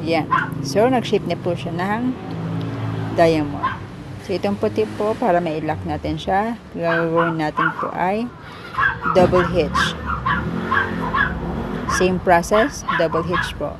Yan. So, nag-shape na po siya ng diamond. So, itong puti po, para ma-lock natin siya, gagawin natin po ay double hitch. Same process, double hitch po.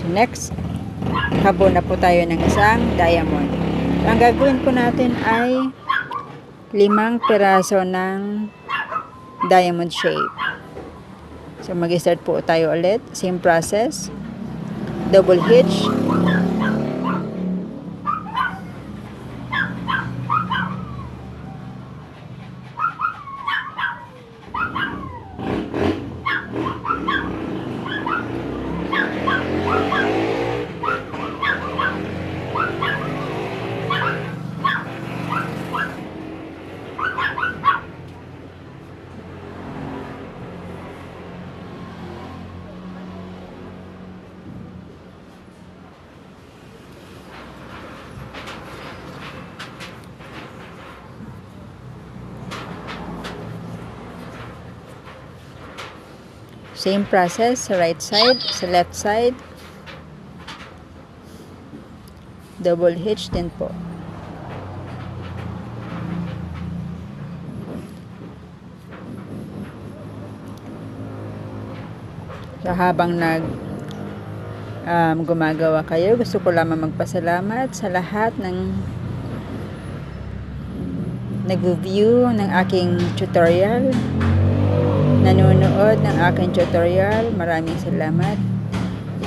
So, next, habo na po tayo ng isang diamond. Ang gagawin po natin ay 5 piraso ng diamond shape. So, mag-start po tayo ulit. Same process. Double hitch. Same process sa right side, sa left side. Double hitch din po. So, habang gumagawa kayo, gusto ko lamang magpasalamat sa lahat ng nag-view ng aking tutorial, nanonood ng aking tutorial. Maraming salamat.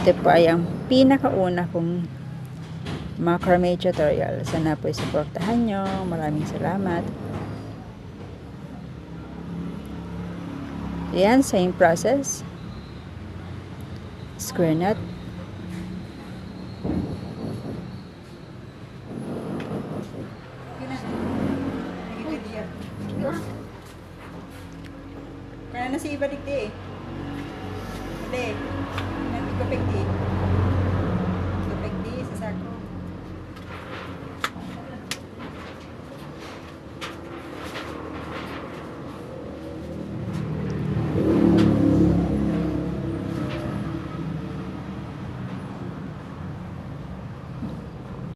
Ito po ay ang pinakauna kong macrame tutorial. Sana po isuportahan nyo. Maraming salamat. Ayan, same process. Square knot. Kaya na si ibalik di eh.